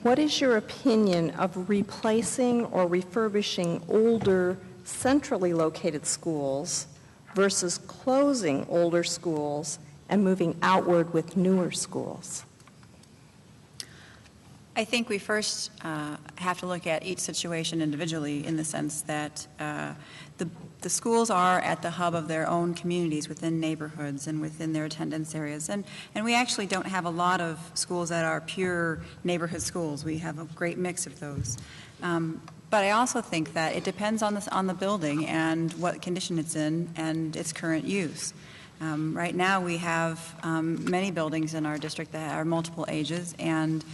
What is your opinion of replacing or refurbishing older, centrally located schools versus closing older schools and moving outward with newer schools? I think we first have to look at each situation individually in the sense that the schools are at the hub of their own communities within neighborhoods and within their attendance areas. And we actually don't have a lot of schools that are pure neighborhood schools. We have a great mix of those. But I also think that it depends on the building and what condition it's in and its current use. Right now we have many buildings in our district that are multiple ages, and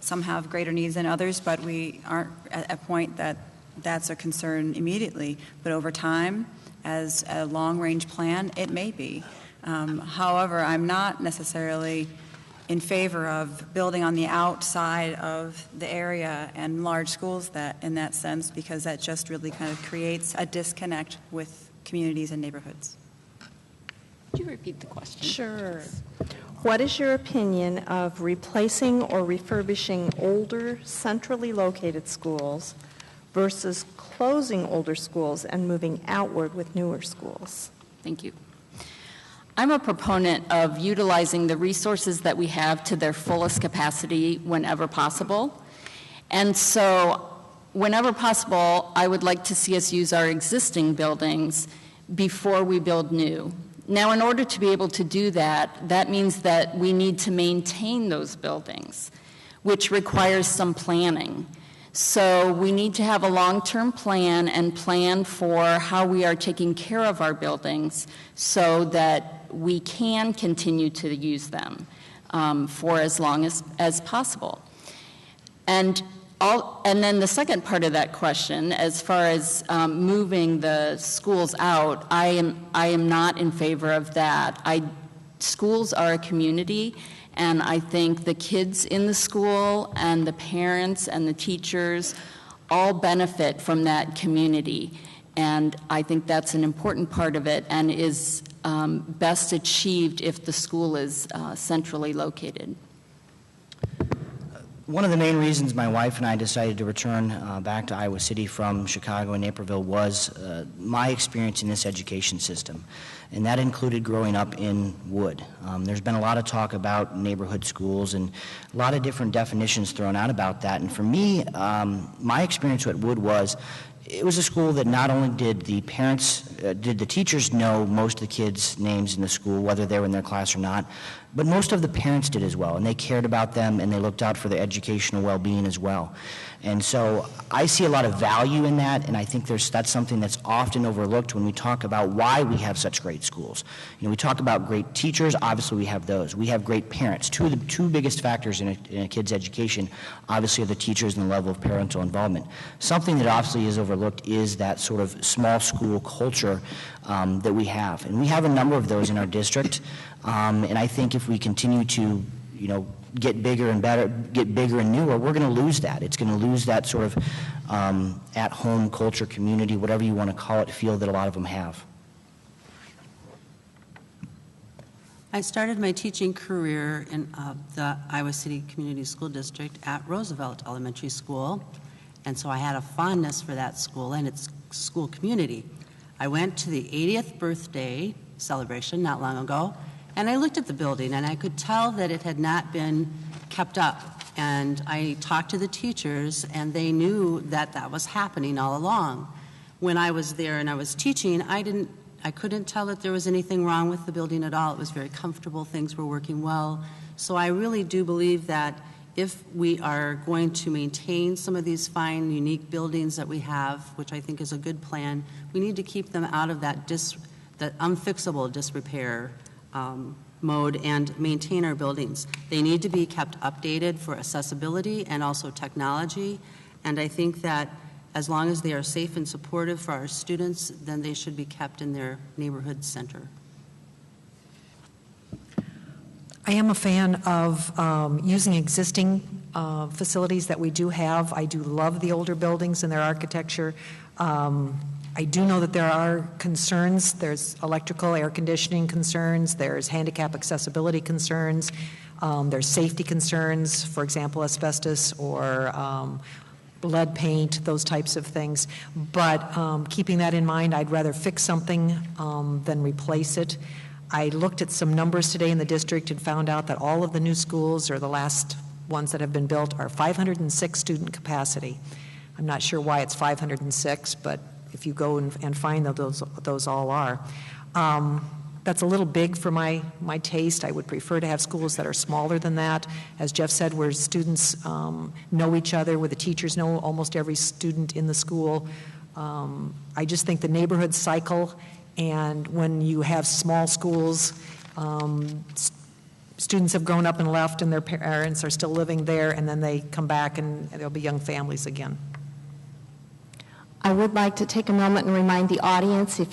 some have greater needs than others, but we aren't at a point that that's a concern immediately. But over time, as a long-range plan, it may be. However, I'm not necessarily in favor of building on the outside of the area and large schools in that sense, because that just really kind of creates a disconnect with communities and neighborhoods. Could you repeat the question? Sure. What is your opinion of replacing or refurbishing older, centrally located schools versus closing older schools and moving outward with newer schools? Thank you. I'm a proponent of utilizing the resources that we have to their fullest capacity whenever possible. And so, whenever possible, I would like to see us use our existing buildings before we build new. Now, in order to be able to do that, that means that we need to maintain those buildings, which requires some planning. So we need to have a long-term plan and plan for how we are taking care of our buildings so that we can continue to use them for as long as possible. And then the second part of that question, as far as moving the schools out, I am not in favor of that. Schools are a community, and I think the kids in the school and the parents and the teachers all benefit from that community. And I think that's an important part of it and is best achieved if the school is centrally located. One of the main reasons my wife and I decided to return back to Iowa City from Chicago and Naperville was my experience in this education system. And that included growing up in Wood. There's been a lot of talk about neighborhood schools and a lot of different definitions thrown out about that. And for me, my experience at Wood was it was a school that not only did the teachers know most of the kids' names in the school, whether they were in their class or not, but most of the parents did as well, and they cared about them and they looked out for their educational well-being as well. And so I see a lot of value in that, and I think that's something that's often overlooked when we talk about why we have such great schools. You know, we talk about great teachers, obviously we have those. We have great parents. The two biggest factors in a kid's education, obviously, are the teachers and the level of parental involvement. Something that obviously is overlooked is that sort of small school culture that we have. And we have a number of those in our district, and I think if we continue to, get bigger and better, get bigger and newer, we're going to lose that. It's going to lose that sort of at-home culture, community, whatever you want to call it, feel that a lot of them have. I started my teaching career in the Iowa City Community School District at Roosevelt Elementary School, and so I had a fondness for that school and its school community. I went to the 80th birthday celebration not long ago, and I looked at the building, and I could tell that it had not been kept up. And I talked to the teachers, and they knew that that was happening all along. When I was there and I was teaching, I couldn't tell that there was anything wrong with the building at all. It was very comfortable. Things were working well. So I really do believe that if we are going to maintain some of these fine, unique buildings that we have, which I think is a good plan, we need to keep them out of that unfixable disrepair mode and maintain our buildings. They need to be kept updated for accessibility and also technology, and I think that as long as they are safe and supportive for our students, then they should be kept in their neighborhood center. I am a fan of using existing facilities that we do have. I do love the older buildings and their architecture. I do know that there are concerns. There's electrical, air conditioning concerns. There's handicap accessibility concerns. There's safety concerns, for example, asbestos or lead paint, those types of things. But keeping that in mind, I'd rather fix something than replace it. I looked at some numbers today in the district and found out that all of the new schools, or the last ones that have been built, are 506 student capacity. I'm not sure why it's 506, but if you go and find those all are. That's a little big for my taste. I would prefer to have schools that are smaller than that. As Jeff said, where students know each other, where the teachers know almost every student in the school. I just think the neighborhood cycle, and when you have small schools, students have grown up and left and their parents are still living there, and then they come back and there'll be young families again. I would like to take a moment and remind the audience, if